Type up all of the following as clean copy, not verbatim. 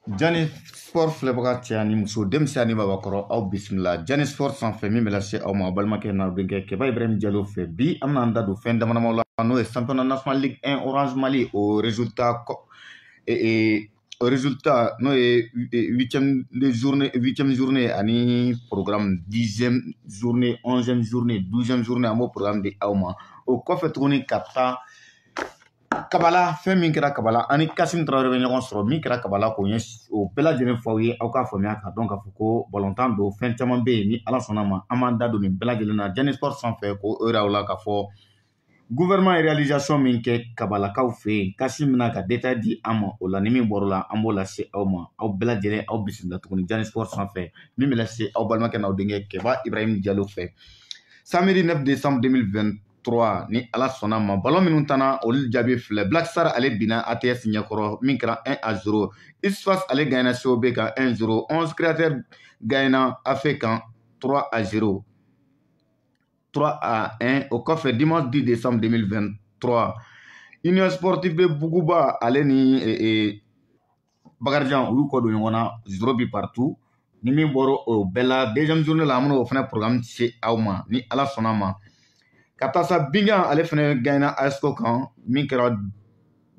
Jani Sport filɛbaga cɛ ani muso denmisɛnnin ani babakɔrɔ aw bisimila Jani Sport sanfɛ min bɛ lase aw ma a balimakɛ n'a denkɛ Keba Ibrahim Diallo fɛ bi an bɛna an da don fɛn damadamaw la n'o ye championnat national Ligue 1 Orange Mali o résultat n'o ye huitième journée ani programme 10e journée 11e journée 12e journée an b'o programme di aw ma o kɔfɛ tuguni ka taa Kabala fɛn min kɛra Kabala ani Kasim Traoré bɛ ɲɔgɔn sɔrɔ min kɛra Kabala k'o ɲɛ o bɛɛ lajɛlen fɔ aw ye aw k'a faamuya k'a dɔn k'a fɔ ko balontan don fɛn caman bɛ yen ni Ala sɔnna ma an b'an da don nin bɛɛ lajɛlen na Jani Sport sanfɛ k'o yira aw la k'a fɔ gouvernement ye réalisation min kɛ Kabalakaw fɛ yen Kasim bɛna ka détail di an ma o la ni min bɔr'o la an b'o lase aw ma aw bɛɛ lajɛlen aw bisimila tuguni Jani Sport sanfɛ min bɛ lase aw balimakɛ n'aw denkɛ Keba Ibrahim Diallo fɛ samedi 9 décembre 2023 ni Ala sɔnna ma ballon minnu tanna olu jaabi filɛ Black Star ale binna ATS ɲɛkɔrɔ min kɛra 1-0 Isfas ale gagnera COB kan 1-0 11 créateurs gagnera AFE kan 3-0 3-1 au kɔfɛ dimanche 10 décembre 2023 Union Sportive de Buguba ale ni Bakarijan olu kɔ don ɲɔgɔn na 0 but partout ni min bɔra o bɛɛ la deuxième journée la an bɛna o fana programme se aw ma ni Ala sɔnna ma ka taa sa Bingan ale fana gagnera ASCO kan min kɛra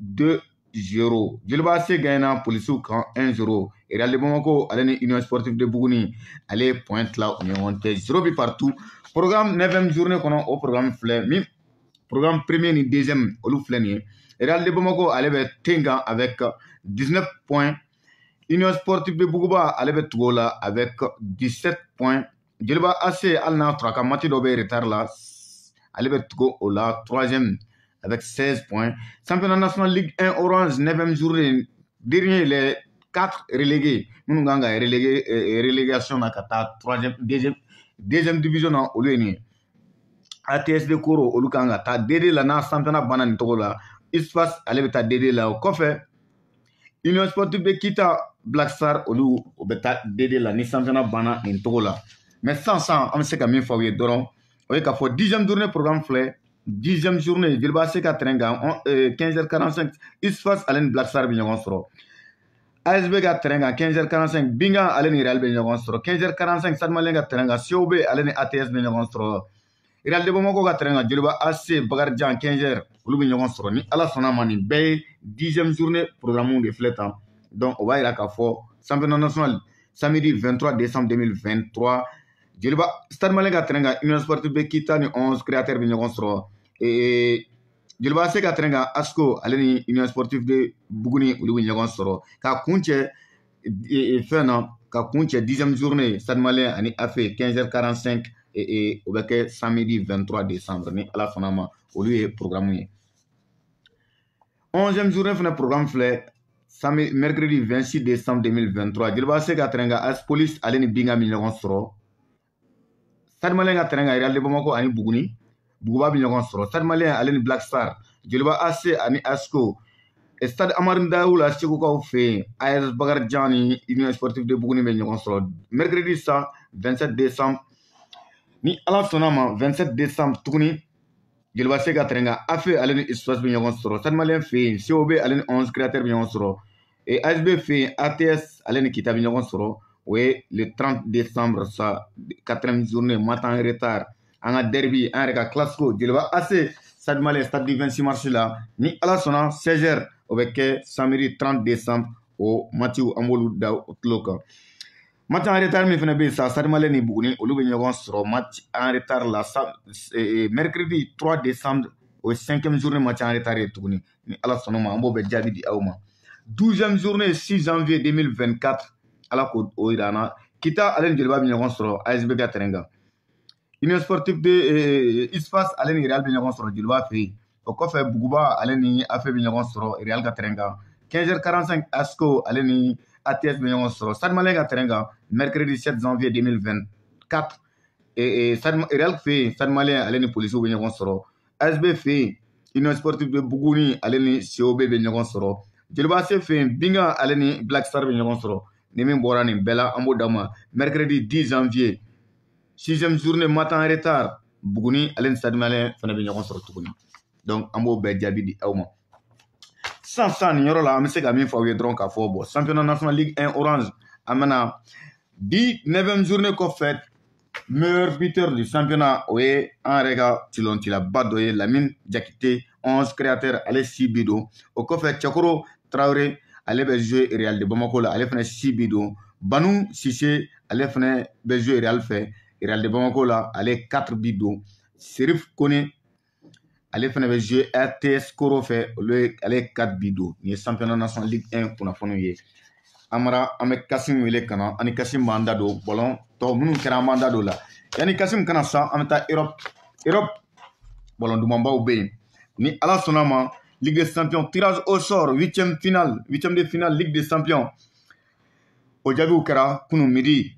2-0 Jeliba AC gagnera Polisiw kan 1-0 Real de Bamako ale ni Union Sportive de Buguni ale ye point tila u ni ɲɔgɔn cɛ 0 but partout programme 9e journée kɔnɔ o programme filɛ min programme premier ni deuxième olu filɛ nin ye Real de Bamako ale bɛ Tengan avec 19 points Union Sportive de Buguba ale bɛ tugu o la avec 17 points Jeliba AC hali n'a sɔrɔ a ka match dɔ bɛ retard la ale bɛ tugu o la 3e avec 16 points championnat national Ligue 1 Orange 9e journée dernier les 4 relégués minnu kan ka relégation na ka taa 2e division na olu ye nin ye ATS de Koro olu kan ka taa DD la n'a championnat banna nin cogo la Ispas ale bɛ taa DD la o kɔfɛ Union Sportive de Kita Black Star olu o bɛ taa DD la ni championnat banna nin cogo la mais sisan an bɛ se ka min fɔ aw ye dɔrɔn o ye k'a fɔ 10e journée programme filɛ 10e journée Jeliba AC ka terrain kan 15h45 Isfas ale ni Black Star bɛ ɲɔgɔn sɔrɔ ASB ka terrain kan 15h45 Bingan ale ni Real bɛ ɲɔgɔn sɔrɔ 15h45 Stade Malien ka terrain kan COB ale ni ATS bɛ ɲɔgɔn sɔrɔ Real de Bamako ka terrain kan Jeliba AC Bakarijan 15h olu bɛ ɲɔgɔn sɔrɔ ni Ala sɔnna ma nin bɛɛ ye 10e journée programme de filɛ tan donc o b'a yira k'a fɔ championnat national samedi 23 décembre 2023 Jeliba Stade Malien ka terrain kan Union Sportive de Kita ni 11 créateurs bɛ ɲɔgɔn sɔrɔ Jeliba AC ka terrain kan ASCO ale ni Union Sportive de Buguni olu bɛ ɲɔgɔn sɔrɔ ka kun cɛ fɛn na ka kun cɛ 10e journée Stade Malien ani AFE 15h45 o bɛ kɛ samedi 23 décembre ni Ala sɔnna ma olu ye programme ye 11e journée fana programme filɛ mercredi 26 décembre 2023 Jeliba AC ka terrain kan AS Police ale ni Bingan bɛ ɲɔgɔn sɔrɔ Stade Malien ka terrain kan Real de Bamako ani Buguni Buguba bɛ ɲɔgɔn sɔrɔ Stade Malien ale ni Black Star Jeliba AC ani ASCO Stade Amari Ndaw la Segukaw fɛ yen AS Bakarijan ni Union Sportive de Buguni bɛ ɲɔgɔn sɔrɔ mercredi sa 27 décembre ni Ala sɔnna ma 27 décembre tuguni Jeliba AC ka terrain kan AFE ale ni Ispas bɛ ɲɔgɔn sɔrɔ Stade Malien fɛ yen COB ale ni 11 créateurs bɛ ɲɔgɔn sɔrɔ ASB fɛ yen ATS ale ni Kita bɛ ɲɔgɔn sɔrɔ o ye le 30 décembre sa 4e journée matin en retard an ka derby an yɛrɛ ka classico Jeliba AC Stade Malien stade du 26 mars la ni Ala sɔnna 16h o bɛ kɛ samedi 30 décembre o matchiw an b'olu da o tulo kan match en retard min fana bɛ yen sa Stade Malien ni Buguni olu bɛ ɲɔgɔn sɔrɔ match en retard la mercredi 3 décembre o ye 5e journée match en retard ye tuguni ni Ala sɔnna ma an b'o bɛ jaabi di aw ma 12e journée 6 janvier 2024 Ala k'o yira an na Kita ale ni Jeliba bɛ ɲɔgɔn sɔrɔ ASB ka terrain kan Union Sportive de Isfas ale ni Real bɛ ɲɔgɔn sɔrɔ Jeliba fɛ yen o kɔfɛ Buguba ale ni AFE bɛ ɲɔgɔn sɔrɔ Real ka terrain kan 15h45 ASCO ale ni ATS bɛ ɲɔgɔn sɔrɔ Stade Malien ka terrain kan mercredi 7 janvier 2024 Real fɛ yen Stade Malien ale ni Polisiw bɛ ɲɔgɔn sɔrɔ ASB fɛ yen Union Sportive de Buguni ale ni COB bɛ ɲɔgɔn sɔrɔ Jeliba AC fɛ yen Bingan ale ni Black Star bɛ ɲɔgɔn sɔrɔ ni min bɔra nin bɛɛ la an b'o d'a ma mercredi 10 janvier 6e journée matin en retard Buguni ale ni Stade Malien fana bɛ ɲɔgɔn sɔrɔ tuguni donc an b'o bɛɛ jaabi di aw ma sans ni yɔrɔ la an bɛ se ka min fɔ aw ye dɔrɔn k'a fɔ bon championnat national ligue 1 orange an bɛna bi 9e journée kɔfɛ meilleur buteur du championnat o ye an yɛrɛ ka ciloncilaba dɔ ye Lamine Jakite 11 créateur ale 6 bi don o kɔfɛ Cɛkoro Traoré ale bɛ jouer Real de Bamako la ale fana 6 bi don Banu Sise ale fana bɛ jouer Real fɛ Real de Bamako la ale 4 bi don Serif Kone ale fana bɛ jouer RTS Koro fɛ ale 4 bi don nin ye championnat national ligue 1 kunnafoniw ye Amara an bɛ Kasim wele ka na ani Kasim b'an da don bɔlɔn tɔ minnu kɛra an b'an da don la yanni Kasim kana sa an bɛ taa Europe bɔlɔn dumanbaw bɛ yen ni Ala sɔnna ma Ligue des Champions tirage au sort 8e de finale Ligue des Champions o jaabiw kɛra kunun midi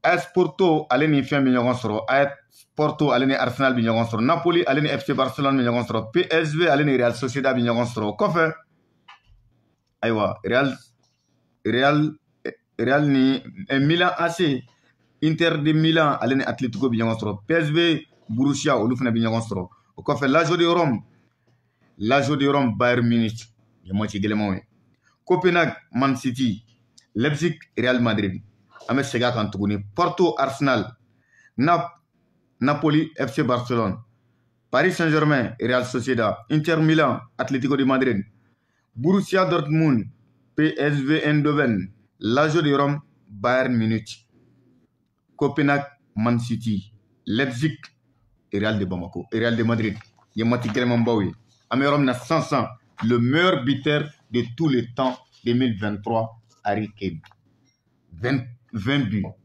AS Porto ale ni fɛn bɛ ɲɔgɔn sɔrɔ AS Porto ale ni Arsenal bɛ ɲɔgɔn sɔrɔ Napoli ale ni FC Barcelone bɛ ɲɔgɔn sɔrɔ PSV ale ni Real Sociedad bɛ ɲɔgɔn sɔrɔ o kɔfɛ ayiwa Real ni Milan AC Inter de Milan ale ni Atletico bɛ ɲɔgɔn sɔrɔ PSV Borussia olu fana bɛ ɲɔgɔn sɔrɔ o kɔfɛ Lazio de Rome Bayern Munich ye match gɛlɛnmanw ye Copenhague Man City Leipzig Real Madrid an bɛ segin a kan tuguni Porto Arsenal Napoli FC Barcelone Paris Saint-Germain Real Sociedad Inter Milan Atletico de Madrid Borussia Dortmund PSV Eindhoven Lazio de Rome Bayern Munich Copenhague Man City Leipzig Real de Bamako Real de Madrid ye match gɛlɛnmanbaw ye an bɛ yɔrɔ min na sisan le meilleur buteur de tous les temps 2023 Harry Kane 20 buts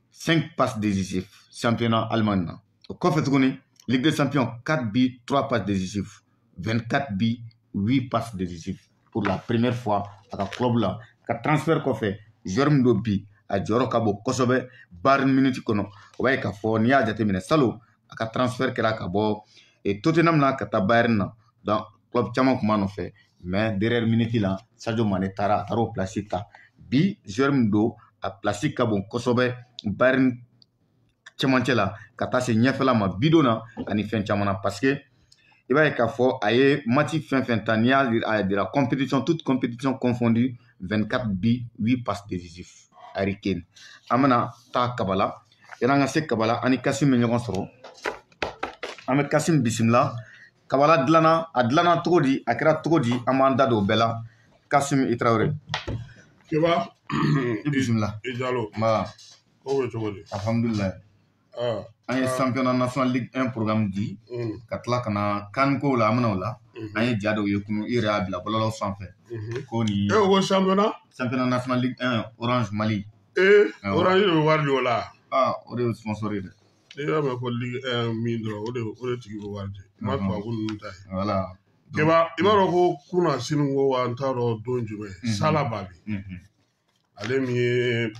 5 passes décisives championnat allemand na o kɔfɛ tuguni Ligue des Champions 4 buts 3 passes décisives 24 buts 8 passes décisives pour la première fois a ka club la ka transfert kɔfɛ joueur min do bi a jɔyɔrɔ ka bon kosɛbɛ Bayern Munich kɔnɔ o b'a ye k'a fɔ n'i y'a jateminɛ salon a ka transfert kɛra ka bɔ Tottenham na ka taa Bayern na donc club caman tun b'a nɔfɛ mais derrière minute la Sadio Mane taara o place ta bi joueur min do a place ka bon kosɛbɛ Bayern cɛmancɛ la ka taa se ɲɛfɛla ma bidon na ani fɛn caman na parce que i b'a ye k'a fɔ a ye match fɛn fɛn ta n'i y'a de la compétition toute compétition confondue 24 buts 8 passes décisives Harry Kane an bɛna taa kaba la yanni an ka se kaba la an ni Kasim bɛ ɲɔgɔn sɔrɔ an bɛ Kasim bisimila kabala dilanna cogo di a kɛra cogo di an b'an da don o bɛɛ la Kasim i Traoré Keba i bisimila i Jalo nba o bɛ cogo di alhamdulilayi an ye championnat national ligue 1 programme di ka tila ka na CAN ko la an bɛna o la an ye ja dɔw ye kunu i yɛrɛ y'a bila bɔlɔlɔ sanfɛ ko ni ko championnat national ligue 1 orange Mali orange de bɛ wari di o la o de ye sponsor ye dɛ n'i y'a mɛn ko ligue 1 min dɔrɔn o de tigi bɛ wari di n ma tubabu ninnu ta ye voilà Keba i b'a dɔn ko kunna sini ko wa n t'a dɔn don jumɛn Sala Babi ale min ye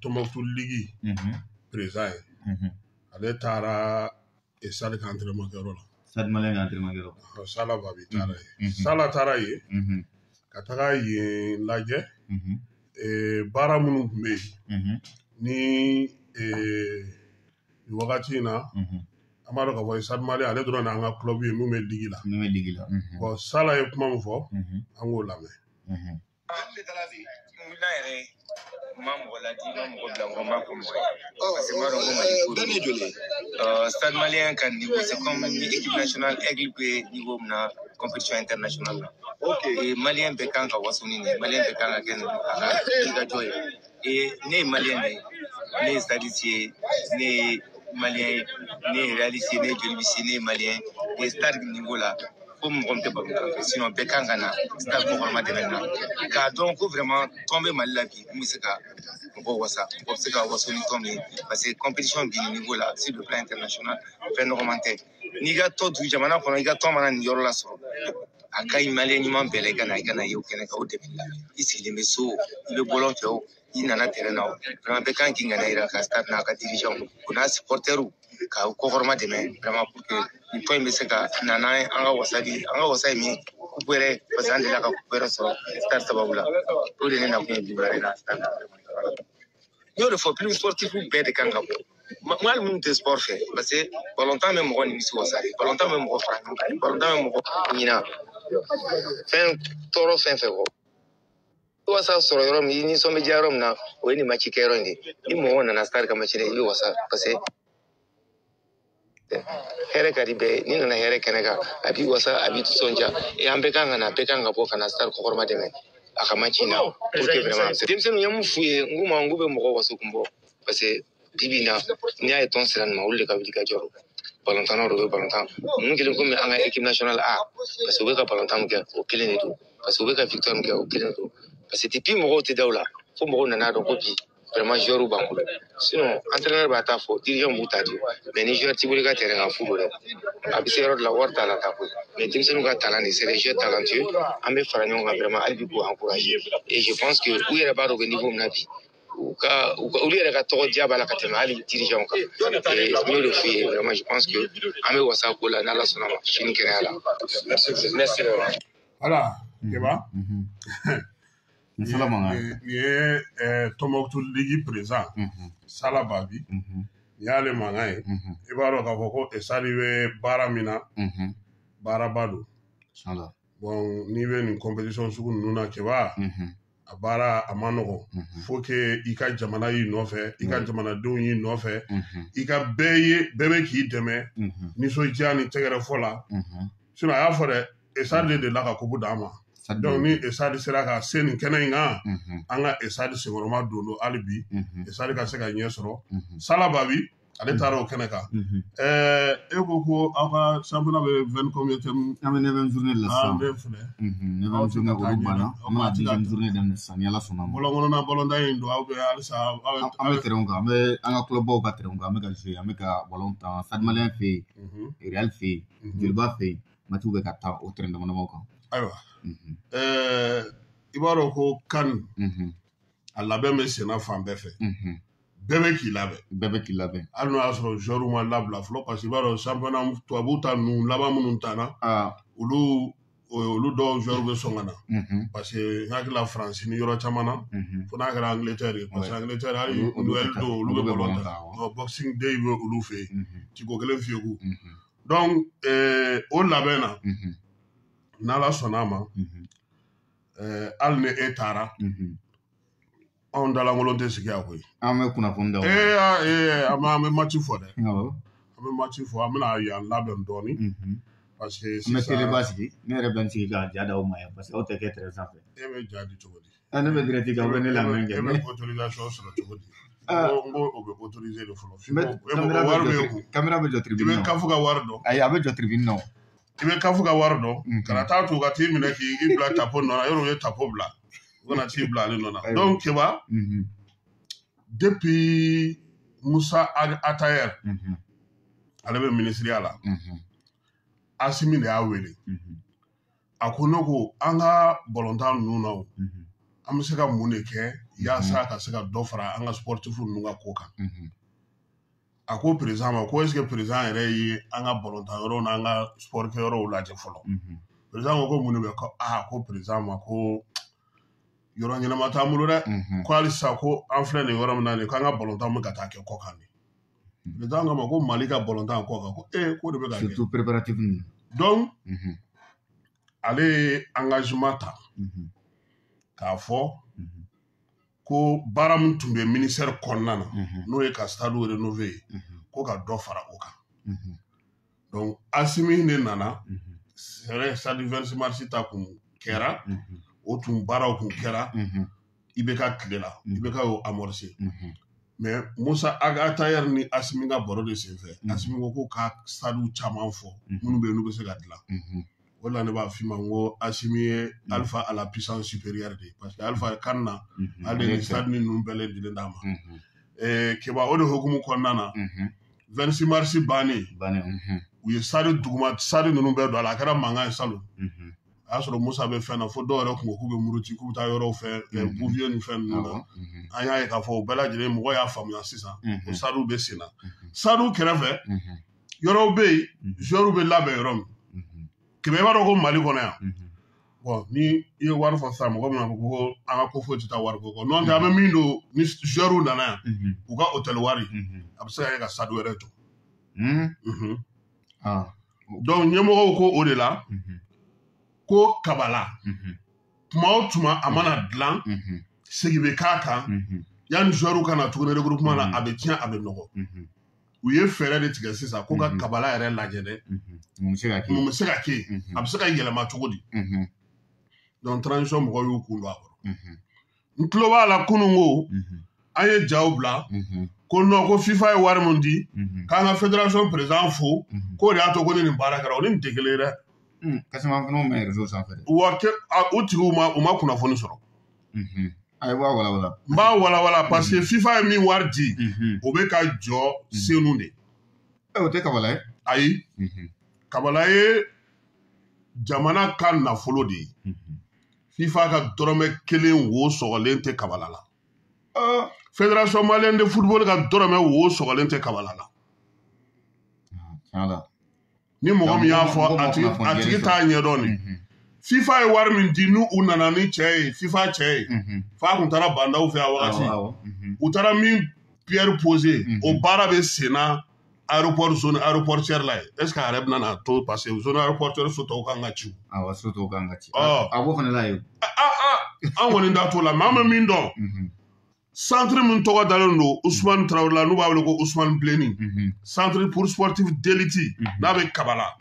Tombouctou ligue président ye ale taara Stade ka entraînement kɛyɔrɔ la Stade Malien ka entraînement kɛyɔrɔ Sala Babi taara yen Sala taara yen ka taga yen lajɛ baara minnu tun bɛ yen ni wagati in na an b'a dɔn k'a fɔ Stade Malien ale dɔrɔn de an ka club ye min bɛ ligue la bon Sala ye kuma min fɔ an k'o lamɛn ma mɔgɔ ladi ma mɔgɔ bila mɔgɔ ma ko mɔgɔ ye parce que ma dɔn ko Mali ko Stade Malien ka niveau c'est comme ni équipe nationale Aigle bɛ niveau min na compétition internationale la Malien bɛɛ kan ka waso ni nin Malien bɛɛ kan ka kɛ a ka wulikajɔ ye ne ye Malien de ye ne ye stadiste ye ne ye Malien ye ne ye réaliste ye ne ye jolibisi ye ne ye Malien ye stade niveau la ko mɔgɔ min tɛ balontan fɛ sinon bɛɛ kan ka na stade kɔkɔrɔma dɛmɛ na k'a dɔn ko vraiment tɔn bɛ Mali la bi mun bɛ se ka mɔgɔw wasa mɔgɔ bɛ se ka waso ni tɔn min ye parce que compétition bi nin niveau la sur le plan international fɛn nɔgɔman tɛ n'i ka tɔ du jamana kɔnɔ i ka tɔn mana nin yɔrɔ la sɔrɔ a ka ɲi Malien ɲuman bɛɛ la i ka na ye o kɛnɛ kan o dɛmɛ la i sigilen bɛ so i bɛ bɔlɔn fɛ o i nana terrain na o vraiment bɛɛ kan k'i ŋana yira ka stade n'a ka dirigeant o n'a supporters ka kɔkɔrɔma dɛmɛ vraiment pour que nin tɔn in bɛ se ka na n'an ye an ka wasa ye min coupe wɛrɛ parce que an delila ka coupe wɛrɛ sɔrɔ stade sababu la o de ne nakun ye bi wɛrɛ na stade n y'o de fɔ plus sportif bɛɛ de kan ka bɔ hali minnu tɛ sport fɛ parce que balontan bɛ mɔgɔ nimisi wasa de balontan bɛ mɔgɔ fara ɲɔgɔn kan balontan bɛ mɔgɔ ɲina fɛn tɔɔrɔ fɛn fɛn kɔ i wasa sɔrɔ yɔrɔ min i nisɔn bɛ diya yɔrɔ min na o ye nin match kɛ yɔrɔ in de ni mɔgɔ nana stade ka match la i bɛ wasa parce que hɛrɛ ka di bɛɛ ye ni nana hɛrɛ kɛnɛ kan a b'i wasa a b'i nisɔndiya an bɛɛ kan ka na bɛɛ kan ka bɔ ka na stade kɔkɔrɔma dɛmɛ a ka match in na pour que vraiment denmisɛnninw ye mun f'u ye n k'u ma n k'u bɛ mɔgɔw waso kun bɔ parce que bibi in na n'i y'a ye tɔn sera nin ma olu de ka wuli ka jɔ balontannaw de bɛ balontan ninnu kelen komi an ka équipe nationale A parce que u bɛ ka balontan min kɛ o kelen de don parce que u bɛ ka victoire min kɛ o kelen de don parce que depuis mɔgɔw tɛ da u la fo mɔgɔw nana dɔn ko bi vraiment joueurs b'an bolo sinon entraîneur b'a ta fɔ dirigeant b'u ta di mais ni joueur t'i bolo i ka terrain kan fu don dɛ a bɛ se yɔrɔ dɔ la wari t'a la ta koyi mais denmisɛnninw ka talent de c'est des joueurs talentueux an bɛ fara ɲɔgɔn kan vraiment hali bi k'u encourager et je pense que u yɛrɛ b'a dɔn u bɛ niveau min na bi olu yɛrɛ ka tɔgɔ diya b'a la ka tɛmɛ hali dirigeant kan et n y'o de f'u ye vraiment je pense que an bɛ wasa ko la n'Ala sɔnna ma sini kɛnɛya la merci voilà Keba ni ye Tombouctou Ligue président Sala Babi ni y'ale mankan ye i b'a dɔn k'a fɔ ko stade bɛ baara min na baaraba don bon n'i bɛ nin compétition sugu ninnu na Keba a baara a ma nɔgɔn faut que i ka jamana y'i nɔfɛ i ka jamanadenw y'i nɔfɛ i ka bɛɛ bɛ k'i dɛmɛ nisɔndiya ni tɛgɛrɛfɔ la sinon a y'a fɔ dɛ stade de delila ka coupe d'an ma donc ni stade sera ka se nin kɛnɛ in kan an ka stade senkɔrɔma don hali bi stade ka se ka ɲɛ sɔrɔ Sala Babi ale taara o kɛnɛ kan e ko aw ka championnat bɛ 20 combien terme an bɛ 9e journée la sisan ne filɛ 9e journée olu banna an bɛna 10e journée daminɛ sisan ni Ala sɔnna ma bɔlɔnkɔnɔna bɔlɔntan in don aw bɛ halisa an bɛ terrain kan an bɛ an ka clubbaw ka terrain kan an bɛ ka jouer an bɛ ka ballon tan Stade Malien fɛ yen Real fɛ yen Joliba fɛ yen matchw bɛ ka taa o terrain dama-damaw kan ayiwa i b'a dɔn ko CAN a labɛn bɛ senna fan bɛɛ fɛ bɛɛ bɛ k'i labɛn hali n'o y'a sɔrɔ joueurs ma labila fɔlɔ parce que i b'a dɔn championnat tubabuw ta ninnu laban minnu ta na olu dɔw joueurs bɛ sɔn ka na parce que n hakili la Faransi ni yɔrɔ caman na fo n'a kɛra Angleterre ye parce que Angleterre hali duel don olu bɛ ballon ta boxing day bɛ olu fɛ yen tiko kelen fiyeku donc o labɛn na n'Ala sɔnna a ma hali ni e taara anw dalankolon tɛ sigi a koyi an bɛ kunnafoni d'aw ma an bɛ match fɔ dɛ an bɛ match fɔ an bɛna yan labɛn dɔɔni parce que sisan an bɛ téléba sigi ne yɛrɛ bɛ n sigi ka ja d'aw ma yan parce que aw tɛ kɛ terrain sanfɛ e bɛ ja di cogo di ne bɛ direct kɛ aw bɛ ne lamɛn kɛ e bɛ autorisation sɔrɔ cogo di n ko o bɛ autoriser de fɔlɔ caméra bɛ jɔ tribune i bɛ kafu ka wari dɔn ayi a bɛ jɔ tribune na i bɛ kafu ka wari dɔn kana taa to ka t'i minɛ k'i bila tapo nɔ na yɔrɔ o ye tapo bila u kana t'i bila ale nɔ na donc Keba depuis Musa Atayer ale bɛ ministeriya la Asimi de y'a wele a ko ne ko an ka ballontan ninnu na an bɛ se ka mun de kɛ yaasa ka se ka dɔ fara an ka sportif ninnu ka ko kan a ko président ma ko est ce que président yɛrɛ ye an ka ballontan yɔrɔw n'an ka sport kɛ yɔrɔw lajɛ fɔlɔ président ko mun de bɛ ko président ma ko yɔrɔ ɲɛnama t'an bolo dɛ ko halisa ko an filɛ nin yɔrɔ min na nin k'an ka ballontan bɛ ka taa kɛ kɔ kan de président ko ma ko Mali ka ballontan kɔ kan ko ko de bɛ ka kɛ surtout préparatif donc ale ye engagement ta k'a fɔ ko baara min tun bɛ ministère kɔnɔna na n'o ye ka stade rénover ko ka dɔ fara o kan donc Asimi de nana stade 26 mars ta kun kɛra o tun baaraw kun kɛra IBK tile la IBK y'o amorcer mais Musa Atayer ni Asimi ka baro de senfɛ Asimi ko ka stade caman fɔ minnu bɛ yen n'u bɛ se ka dilan o la ne b'a f'i ma n ko Asimi ye Alpha à la puissance supérieure de parce que Alpha CAN na ale ni stade ni ninnu bɛɛ lajɛlen d'a ma Keba o de hukumu kɔnɔna na 26 mars bannen u ye stade ninnu bɛɛ don a la a kɛra mankan ye salon a y'a sɔrɔ Musa bɛ fɛn na fo dɔw yɛrɛ kun ko k'u bɛ muruti k'u bɛ taa yɔrɔw fɛ bouvier ni fɛn ninnu na an y'a ye k'a fɔ o bɛɛ lajɛlen mɔgɔ y'a faamuya sisan o stade bɛ sen na stade kɛrɛfɛ yɔrɔw bɛ yen joueurs bɛ labɛn yɔrɔ min Kɛmɛ i b'a dɔn ko Mali kɔnɔ yan bon ni i ye wari fɔ sisan mɔgɔ min na ko an ka ko foyi tɛ taa wari ko kɔ n'o tɛ an bɛ min don ni joueurs nana yan u ka hôtel wari a bɛ se ka kɛ ka stade wɛrɛ jɔ donc ɲɛmɔgɔw ko o de la ko kabala tuma o tuma a mana dilan segi bɛ k'a kan yanni joueur kana tuguni regroupement la a bɛ tiɲɛ a bɛ nɔgɔ u ye fɛɛrɛ de tigɛ sisan ko ka kabala yɛrɛ lajɛ dɛ mun bɛ se ka kɛ a bɛ se ka yɛlɛma cogo di donc transition mɔgɔw y'u kun don a kɔrɔ n tulo b'a la kunun ko an ye jaw bila ko non ko FIFA ye wari mun di k'an ka fédération président fo k'o de y'a to ko ni nin baara kɛra o ni nin tɛ kelen ye dɛ Kasima fana mɛ réseau sanfɛ wa o tigiw u ma kunnafoni sɔrɔ ayi b'a walawala n b'a walawala parce que FIFA ye min wari di o bɛ ka jɔ senu de o tɛ kabala ye ayi kabala ye jamana ka nafolo de ye FIFA ka dɔrɔmɛ 1 wo sɔgɔlen tɛ kabala la fédération malienne de football ka dɔrɔmɛ wo sɔgɔlen tɛ kabala la ni mɔgɔ min y'a fɔ a tigi t'a ɲɛdɔn ni FIFA ye wari min di n'u nana ni cɛ ye FIFA cɛ ye f'a kun taara bandaw fɛ a wagati u taara min pierre posé o baara bɛ senna aéroport zone aéroportière la ye est ce que a yɛrɛ bɛna na to parce que zone aéroportière so tɔw kan ka ci so tɔw kan ka ci a b'o fana la ye an kɔni da t'o la mɛ an bɛ min dɔn centre min tɔgɔ dalen don Ousmane Traoré la n'u b'a wele ko Ousmane Bleni centre pour sportif d'élite n'a bɛ kabala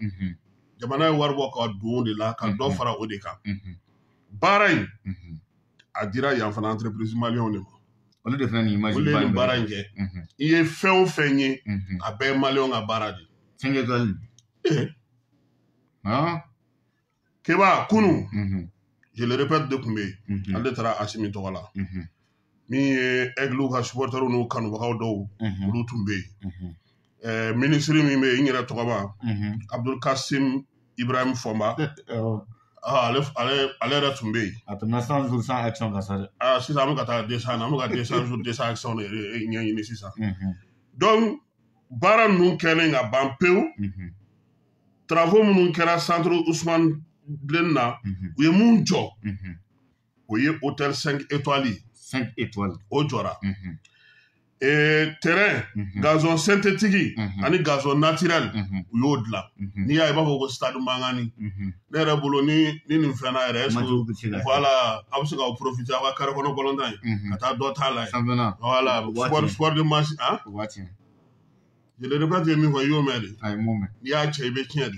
jamana ye wari bɔ ka don o de la ka dɔ fara o de kan baara in a dira yan fana entreprise maliyɛnw de ma olu de fana nin image olu de ye nin baara in kɛ i ye fɛn o fɛn ye a bɛɛ ye maliyɛnw ka baara de 5 étoiles Keba kunu je le répète de tun bɛ yen ale taara Asimi tɔgɔ la min ye Aigle ka supporters n'u kanubagaw dɔw olu tun bɛ yen ministre min bɛ yen n yɛrɛ tɔgɔma Abdul Kasim Ibrahim Fɔnba ale yɛrɛ tun bɛ yen a tɛmɛna 100 jours sans action ka sa dɛ sisan an bɛ ka taa 200 na an bɛ ka 200 jours 200 action de ɲɛɲini sisan donc baara ninnu kɛlen ka ban pewu travaux minnu kɛra centre Ousmane Bleni na u ye mun jɔ o ye hôtel 5 étoiles 5 étoiles o jɔra terrain gazon synthétique ani gazon naturel u y'o dilan n'i y'a ye i b'a fɔ ko stade Mangani ne yɛrɛ bolo ni nin fɛn na yɛrɛ voilà a bɛ se ka profiter aw ka carré kɔnɔ ballontan ye ka taa dɔ t'a la yen voilà sport de match je le répète min fɔ i y'o mɛn de n'i y'a cɛ i bɛ tiɲɛ de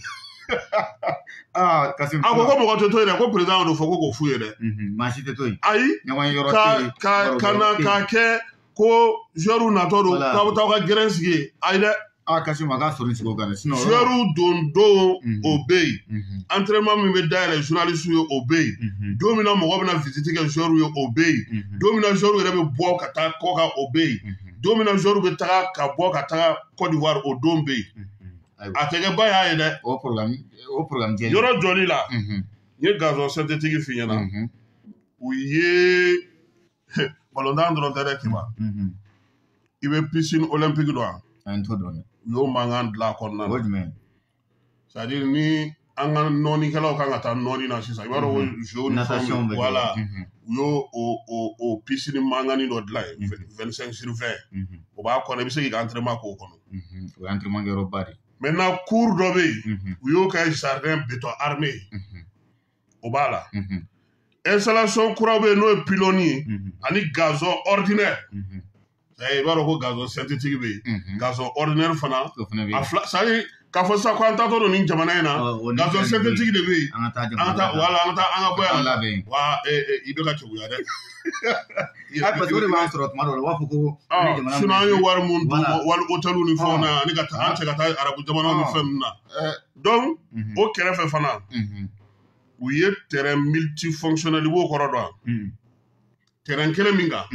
a ko mɔgɔ tɛ to yen dɛ ko président y'o fɔ ko k'o f'u ye dɛ maa si tɛ to yen ayi k'a kɛ ko joueurs natɔ don k'aw bɛ taa aw ka gɛrɛn sigi yen ayi dɛ Kasima k'a sɔrɔ sigi o kan dɛ joueurs don o bɛ yen entraînement min bɛ dayɛlɛ journaliste ye o bɛ yen don min na mɔgɔ bɛna visite kɛ joueurs ye o bɛ yen don min na joueurs yɛrɛ bɛ bɔ ka taa kɔ kan o bɛ yen don min na joueurs bɛ taga ka bɔ ka taga Côte d'Ivoire o don bɛ yen a tɛ kɛ ba y'a ye dɛ o programme jɛlen yɔrɔ jɔli la n ye gazon synthétique f'i ɲɛna u ye ballontan dɔrɔn tɛ dɛ Kiba i bɛ piscine olympique dɔn wa u y'o mankan dilan a kɔnɔna na c'est à dire ni an ka nɔɔnikɛlaw kan ka taa nɔɔni na sisan i b'a dɔn ko jeux ni fɛnw voilà u y'o o piscine mangani dɔ dilan yen 25/20 o b'a kɔnɔ i bɛ se k'i ka entraînement k'o kɔnɔ o ye entraînement kɛyɔrɔba de maintenant cour dɔ bɛ yen u y'o kɛ jardin béton armé o b'a la installation kuraw bɛ yen n'o ye pylône ye ani gazon ordinaire i b'a dɔn ko gazon synthétique bɛ yen gazon ordinaire fana a fila c'est à dire k'a fɔ sisan ko an taatɔ don nin jamana in na gazon synthétique de bɛ yen an ka taa an ka bɔ yan wa i bɛ ka kegunya dɛ parce que o de b'an sɔrɔ tuma dɔw la u b'a fɔ ko sinon an ye wari mun dun wali hôtel ni fɛnw na ani ka taa an cɛ ka taa arabu jamana ni fɛn ninnu na donc o kɛrɛfɛ fana u ye terrain multifonctionnel i b'o kɔrɔ dɔn terrain kelen min kan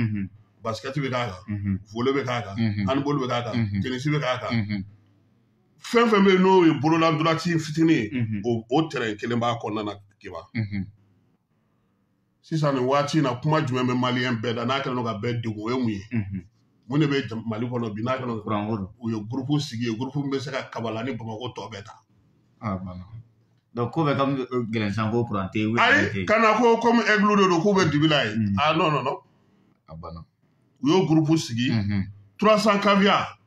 basket bɛ k'a kan volley bɛ k'a kan handball bɛ k'a kan tennis bɛ k'a kan fɛn fɛn bɛ yen n'o ye bololadurati fitinin ye o terrain kelen b'a kɔnɔna na Kiba sisan nin waati in na kuma jumɛn bɛ maliyɛn bɛɛ da n'a kɛlen don ka bɛɛ degun o ye mun ye mun de bɛ Mali kɔnɔ bi n'a kɛlen don u ye groupe sigi ye groupe min bɛ se ka kabala ni Bamakɔ tɔ bɛɛ ta donc ko bɛ ka gɛlɛn sisan ko courant tɛ yen ayi kana ko comme Aigle de don k'u bɛ dibi la yen non u y'o groupe sigi 300 caviar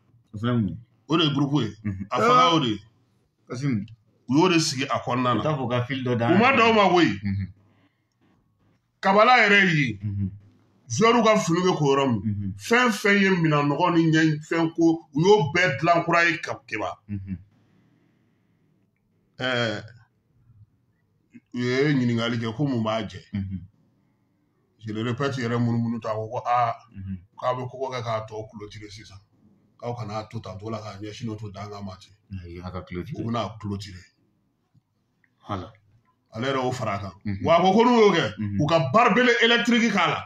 o de ye groupe ye a fanga o de ye u y'o de sigi a kɔnɔna na t'a fɔ ka fil dɔ da u ma da o ma koyi kabala yɛrɛ ye joueur ka fini bɛ ko yɔrɔ min fɛn fɛn ye mina nɔgɔ ni ɲɛ fɛn ko u y'o bɛɛ dilan kura ye Keba u ye ɲininkali kɛ ko mun b'a jɛ je le répète yɛrɛ munumunu ta ko k'a bɛ kɔgɔ kɛ k'a tɔ clôturer sisan k'aw kana to tan to la k'a ɲɛsin o to danga ma ten u bɛna clôturer voilà ale yɛrɛ y'o fara a kan wa a ko ko n'u y'o kɛ u ka barbele électrique k'a la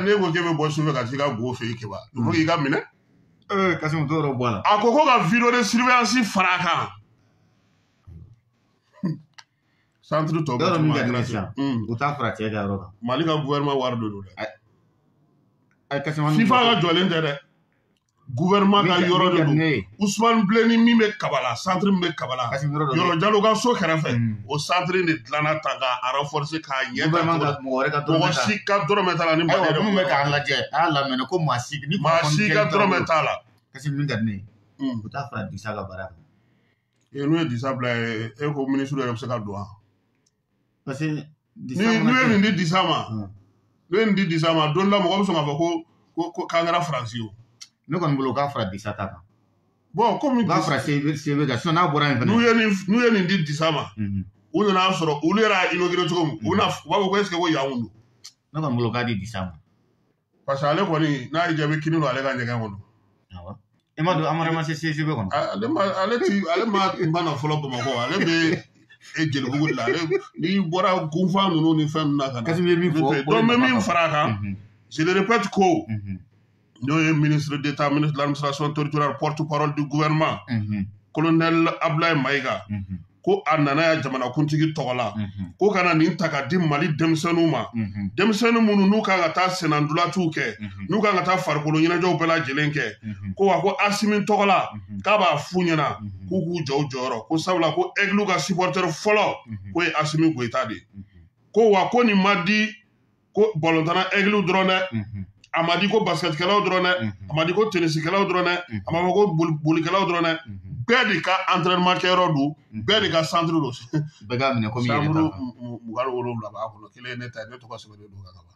ne ko k'e bɛ bɔ sufɛ ka t'i ka go fɛ i Keba il faut k'i ka minɛ Kasimu t'o yɔrɔ bɔ a la a ko ka vidéo de surveillance fara a kan centre tɔ yɔrɔ min ka di ne sisan u t'a fara cɛ ka yɔrɔ kan Mali ka gouvernement wari de don dɛ FIFA ka jɔlen tɛ dɛ gouvernement ka yɔrɔ de don Ousmane Bleni min bɛ Kabala centre min bɛ Kabala Yɔrɔ Jalo ka so kɛrɛfɛ o centre de dilanna ta k'a renforcer k'a ɲɛ mɔgɔ si ka dɔrɔmɛ t'a la ni Mali yɛrɛ minnu bɛ k'an lajɛ a y'a lamɛn ko maa si ka dɔrɔmɛ t'a la Kasimu min ka di ne ye u t'a fara Disa ka baara kan n'u ye Disa bila e ko ministre yɛrɛ bɛ se ka don wa parce que n'u ye nin di Disa ma don la mɔgɔ bɛ sɔn k'a fɔ ko k'an kɛra Faransi ye o ne kɔni bolo k'a fara Disa ta kan bon komi k'a fara CB kan sinon n'a bɔra yen fɛnɛ n'u ye nin di Disa ma u nana sɔrɔ olu yɛrɛ y'a inauguré cogo min u b'a fɔ ko est-ce que ko yan don ne kɔni bolo k'a di Disa ma parce que ale kɔni n'a y'i jaabi kini don ale ka ɲɛgɛn kɔnɔ i ma don Amarema se CGB kɔnɔ ale ma na fɔlɔ Bamakɔ ale bɛ Jelibugu de la n'i bɔra gunfan ninnu ni fɛn ninnu na ka na Kasimu ye min fɔ donc n bɛ min fara a kan je le répète ko n'o ye ministre d'État ministre de l'administration territoriale porte-parole du gouvernement colonel Ablaye Maïga ko a nana ya jamanakuntigi tɔgɔ la ko kana nin ta ka di Mali denmisɛnninw ma denmisɛnnin minnu n'u kan ka taa senandulatiw kɛ n'u kan ka taa farikolo ɲɛnajɛw bɛɛ lajɛlen kɛ ko wa ko Asimi tɔgɔ la k'a b'a f'u ɲɛna k'u k'u jɔ u jɔyɔrɔ ko sabula ko Aigle ka supporter fɔlɔ ko ye Asimi Goyita de ko wa ko nin ma di ko balontanna Aigle dɔrɔn dɛ a ma di ko basketkɛlaw dɔrɔn dɛ a ma di ko tenisikɛlaw dɔrɔn dɛ a ma fɔ ko bolikɛlaw dɔrɔn dɛ bɛɛ de ka entraînement kɛyɔrɔ don bɛɛ de ka centre don bɛɛ k'a minɛ komi yɛrɛ ta chambre 27 b'a kɔnɔ kelen ye ne ta ye ne tɔgɔ sɛbɛnnen don ka ban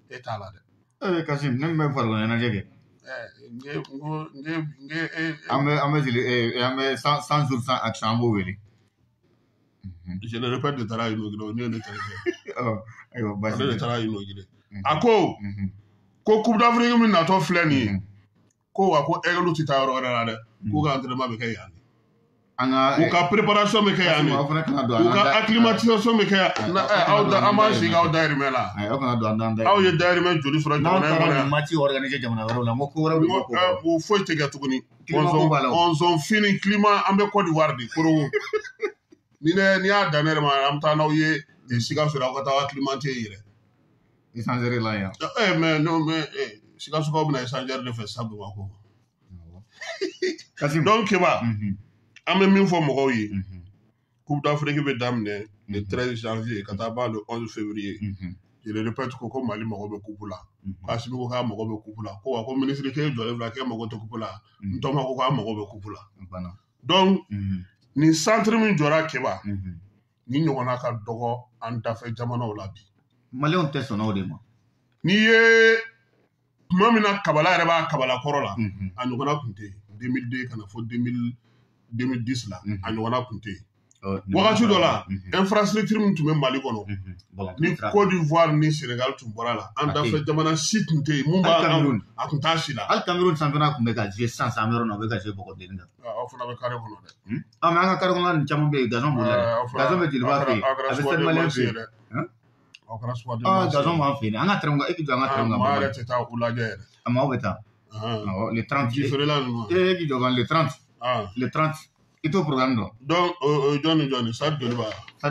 e t'a la dɛ Kasimu ne min bɛ farikolo ɲɛnajɛ kɛ an bɛ 100 jours sans action an b'o wele je le répète de taara inauguré ne ye ne terikɛ ayiwa basi ale de taara inauguré a ko Coupe d'Afrique min natɔ filɛ nin ye ko wa ko Aigle tɛ taa yɔrɔ wɛrɛ la dɛ k'u ka entraînement bɛ kɛ yan de u ka préparation bɛ kɛ yan de u ka acclimatisation bɛ kɛ yan aw b'an sigi aw dayirimɛ la aw ye dayirimɛ joli sɔrɔ jamana in kɔnɔ yan foyi tɛ kɛ tuguni ɔnzɔn fini climat an bɛ Côte d'Ivoire de Korogo n'i y'a dan ne yɛrɛ ma an bɛ taa n'aw ye Sikaso aw ka taa acclimater yɛrɛ échangeur la yan mais Sikasokaw bɛna échangeur de fɛ sisan Bamakɔ donc Keba an bɛ min fɔ mɔgɔw ye Coupe d'Afrique bɛ daminɛ le 13 janvier ka taa ban le 11 février je le répète ko Mali mago bɛ coupe la Asimi ko k'a mago bɛ coupe la ko wa ko ministre k'e jɔlen filɛ k'e mago tɛ coupe la Ntɔma ko k'a mago bɛ coupe la donc nin centre min jɔra Keba ni ɲɔgɔnna ka dɔgɔ an dafɛ jamanaw la bi Maliyɛnw tɛ sɔn o de ma n'i ye tuma min na Kabala yɛrɛ b'a Kabala kɔrɔ la a ɲɔgɔnna tun tɛ yen 2002 kana fɔ 2010 la a ɲɔgɔnna tun tɛ yen wagati dɔ la infrastructure min tun bɛ Mali kɔnɔ ni Côte d'Ivoire ni Sénégal tun bɔra la an dafɛ jamana si tun tɛ yen mun b'a a tun t'a si la hali Cameroun sanfɛla tun bɛ ka jouer sisan an bɛ yɔrɔ min na o bɛ ka jouer bɔgɔdennin kan aw fana bɛ carré kɔnɔ dɛ mais an ka carré kɔnɔ nin caman bɛ yen gazon b'o la dɛ gazon bɛ jeliba fɛ yen a bɛ Stade Malien fɛ yen gazon b'an fɛ yen an ka terrain e k'i jɔ an ka terrain kan maa yɛrɛ tɛ taa u lajɛ yɛrɛ a maaw bɛ taa le 30 ji feerela ninnu e k'i jɔ kan le 30 i t'o programme dɔn donc jɔnni Stade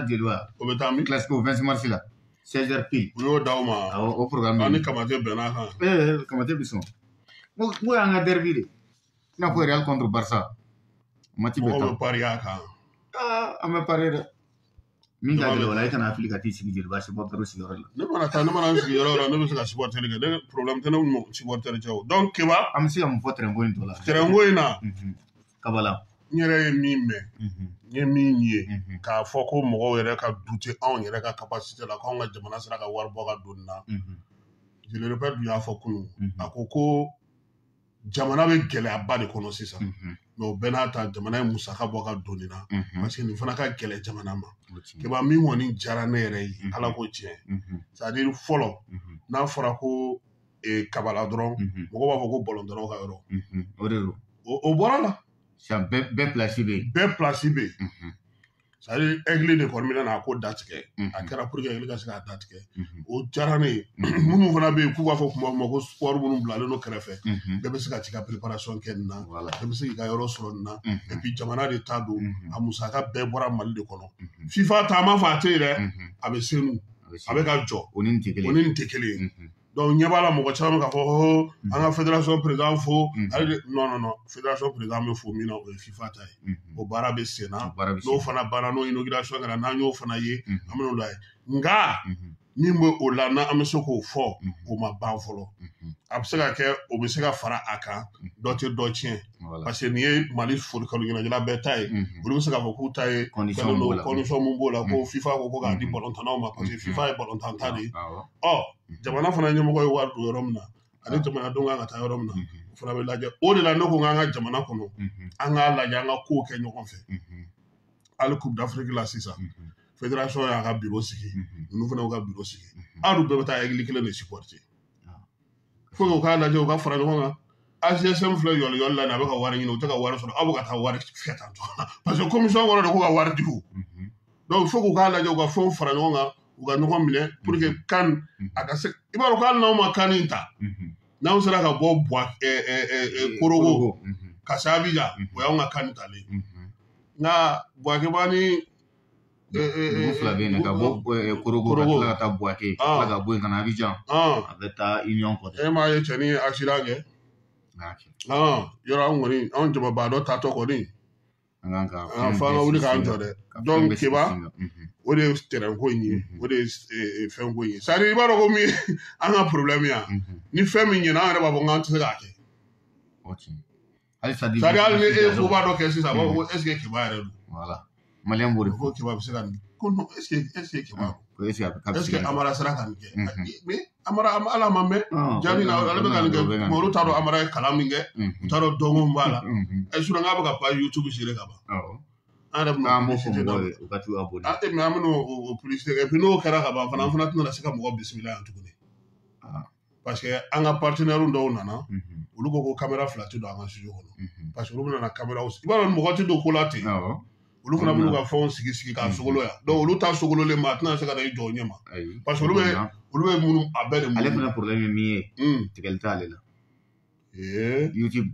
Jeliba o bɛ taa min classique au 26 mars la 16h pile u y'o d'aw ma o programme ni Kamate bɛnna kan Kamate bɛ sɔn n'o y'an ka derby de i n'a fɔ Real contre Barça match bɛ taa mɔgɔw bɛ pari a kan an bɛ pari dɛ min ka gɛlɛn o la i kana fili ka t'i sigi Jeliba supporter sigiyɔrɔ la ne mana n sigi yɔrɔ la ne bɛ se ka supporter kɛ ne problème tɛ ne ni supporter cɛ o donc Keba an bɛ se ka mun fɔ terrain ko in tɔ la terrain ko in na Kabala n yɛrɛ ye min mɛn n ye min ye k'a fɔ ko mɔgɔw yɛrɛ ka dute anw yɛrɛ ka capacité la k'anw ka jamana sera ka wari bɔ ka don nin na je le répète dun y'a fɔ kunun a ko jamana bɛ gɛlɛyaba de kɔnɔ sisan mais o bɛɛ n'a ta jamana ye musaka bɔ ka don nin na parce que nin fana ka gɛlɛ jamana ma kiba min kɔni diyara ne yɛrɛ ye ala ko tiɲɛ c'est à dire fɔlɔ n'a fɔra ko kabala dɔrɔn mɔgɔw b'a fɔ ko bɔlɔntɔnaw ka yɔrɔ o de don o bɔra la bɛɛ place bɛ yen bɛɛ place bɛ yen c'est à dire aigle de kɔni bɛna n'a ko datigɛ a kɛra pour que aigle ka se k'a datigɛ o diyara ne ye minnu fana bɛ yen k'u b'a fɔ kuma ma ko sport minnu bilalen don kɛrɛfɛ bɛɛ bɛ se ka t'i ka préparation kɛ nin na bɛɛ bɛ se k'i ka yɔrɔ sɔrɔ nin na et puis jamana de ta don a musaka bɛɛ bɔra Mali de kɔnɔ FIFA ta ma fɔ a tɛ yen dɛ a bɛ senu a bɛ ka jɔ o ni nin tɛ kelen ye donc ɲɛ b'a la mɔgɔ caman k'a fɔ an ka fédération président fo non fédération président bɛ fo min na o ye FIFA ta ye o baara bɛ sen na n'o fana banna n'o inauguration kɛra n'an y'o fana ye an bɛ n'o lajɛ nka min bɛ o la n'an bɛ se k'o fɔ o ma ban fɔlɔ a bɛ se ka kɛ o bɛ se ka fara a kan dɔ tɛ dɔ tiɲɛ parce que nin ye Mali folikalo ɲɛnajɛla bɛɛ ta ye olu bɛ se k'a fɔ k'u ta ye condition min b'o la ko FIFA ko k'a di bɔlɔntɔnnaw ma parce que FIFA ye bɔlɔntan ta de ye jamana fana ɲɛmɔgɔ ye wari don yɔrɔ min na ani jamanadenw kan ka taa yɔrɔ min na o fana bɛ lajɛ o de la ne ko k'an ka jamana kɔnɔ an k'a lajɛ an ka kow kɛ ɲɔgɔn fɛ hali coupe d'Afrique la sisan fédération y'a ka bureau sigi ninnu fana y'u ka bureau sigi hali bɛɛ bɛ taa aigle kelen de supporter fo k'u k'a lajɛ u ka fara ɲɔgɔn kan AGSM filɛ yɔli la nin a bɛ ka wari ɲini u tɛ ka wari sɔrɔ aw bɛ ka taa wari fɛ tan tɔ parce que commission wɔɔrɔ de ko ka wari di o donc fo k'u k'a lajɛ u ka fɛnw fara ɲɔgɔn kan u ka ɲɔgɔn minɛ pour que CAN a ka se i b'a dɔn ko hali n'anw ma CAN in ta n'anw sera ka bɔ Korogo ka se Abidjan o y'anw ka CAN talen nka Buwake b'a ni dugu fila bɛ yen ka bɔ Korogo ka tila ka taa Buwake ka tila ka bɔ yen ka na Abidjan a bɛ taa Union kɔfɛ e m'a ye cɛ ni ye accident kɛ yɔrɔ an kɔni anw jamaba dɔ tatɔ kɔni an f'an ka wuli k'an jɔ dɛ donc Keba o de ye terrain ko in ye o de ye fɛn ko in ye c'est à dire i b'a dɔn ko min an ka problème ya ni fɛn min ɲɛna an yɛrɛ b'a fɔ k'an tɛ se k'a kɛ c'est à dire hali ni e ko b'a dɔ kɛ sisan a b'a fɔ ko est ce que Keba yɛrɛ don voilà maliyɛn b'o de ko Keba bɛ se ka nin ko non est ce que Keba don est ce que Amara sera ka nin kɛ mais Amara ala ma mɛn jaabi na ale bɛ ka nin kɛ mais olu t'a dɔn Amara ye kalan min kɛ u t'a dɔn dɔnko min b'a la sinon k'a bɛ ka page YouTube gérer ka ban an yɛrɛ bɛna publicité dɔ u ka t'u ka boli mais an bɛna o publicité kɛ puis n'o kɛra ka ban fana an fana tɛna se ka mɔgɔ bisimila yan tuguni parce que an ka partenaire dɔw nana olu ko caméra fila tɛ don an ka studio kɔnɔ parce que olu bɛna caméra i b'a dɔn mɔgɔ tɛ don ko la ten olu fana b'u ka fɛnw sigi k'a sogolo yan donc olu ta sogololen ma a tɛna se ka na i jɔ o ɲɛ ma parce que olu bɛ minnu a bɛɛ de mun ale fana problème ye min ye tigɛli t'ale la YouTube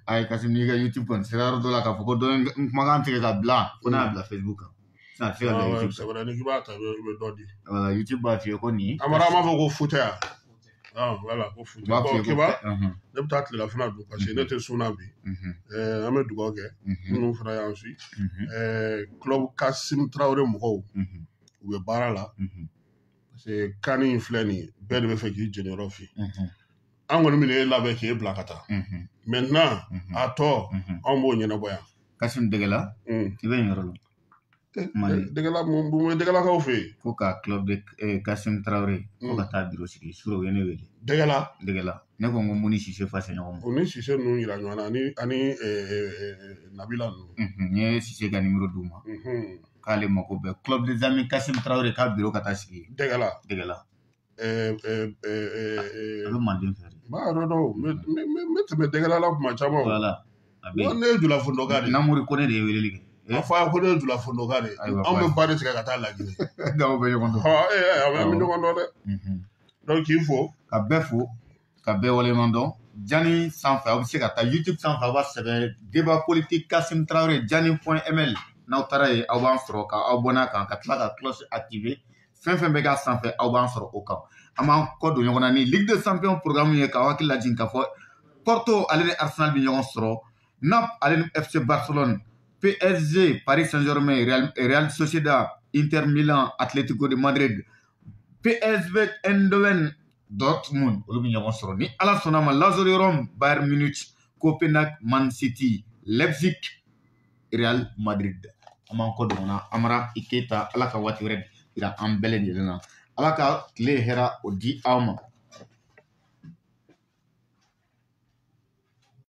ayi kasi n'i ka YouTube kɔni sera yɔrɔ dɔ la k'a fɔ ko dɔ kumakan tigɛ ka bila ko n'a y'a bila Facebook kan sisan a tɛ se ka bila YouTube c'est vrai ni k'i b'a ta i bɛ dɔ di voilà YouTube b'a f'i ye ko nin Amara m'a fɔ ko futa yan voilà ko futa bon Keba ne bɛ taa tilelafana dun parce que ne tɛ sun na bi an bɛ dugawu kɛ minnu fana y'an suit club Kassim Traoré mɔgɔw u bɛ baara la parce que CAN in filɛ nin ye bɛɛ de bɛ fɛ k'i jɛniyɔrɔ f'i an kɔni bɛ n'e labɛn k'e bila ka taa maintenant a tɔ anw b'o ɲɛnabɔ yan Kassim Degela i bɛ nin yɔrɔ la Degela mun bɛ Degelakaw fɛ yen ko ka club de Kassim Traoré ko ka taa bureau sigi sura u ye ne wele Degela ne ko n ko mun ni Sise fase ɲɔgɔn ma o ni Sise ninnu yira ɲɔgɔn na ani Nabila ninnu n ye Sise ka numéro d'u ma k'ale mako bɛ club des amis Kassim Traoré k'a bureau ka taa sigi Degela a bɛ Manden fɛ de b'a yɔrɔ dɔn n bɛ tɛmɛ Degela la kuma caman voilà ne ye Jula Fondoka de ye Namori ko ne de ye weleli kɛ a fɔ ko ne ye Jula Fondoka de ye anw bɛ ba de tigɛ ka taa Laginɛ aw bɛ ɲɔgɔn dɔn an bɛ ɲɔgɔn dɔn dɛ donc k'i fo ka bɛɛ fo ka bɛɛ waleɲuman dɔn Jani sanfɛ aw bɛ se ka taa YouTube sanfɛ aw b'a sɛbɛn débat politique Kassim Traoré jani.ml n'aw taara yen aw b'an sɔrɔ ka aw bɔ n'a kan ka tila ka cloche activer fɛn fɛn bɛ k'a sanfɛ aw b'an sɔrɔ o kan an b'an kɔ don ɲɔgɔn na ni Ligue des Champions programme ye k'aw hakili lajigin k'a fɔ Porto ale ni Arsenal bɛ ɲɔgɔn sɔrɔ Naples ale ni FC Barcelone PSG Paris Saint-Germain Real Sociedad Inter Milan Atlético de Madrid PSV Eindhoven Dortmund olu bɛ ɲɔgɔn sɔrɔ ni ala sɔnna ma Lazio Rome Bayern Munich Copenhagen Man City Leipzig Real Madrid an b'an kɔ don na Amara Iketa ala ka waati wɛrɛ jira an bɛɛ lajɛlen na ala ka tile hɛra o di aw ma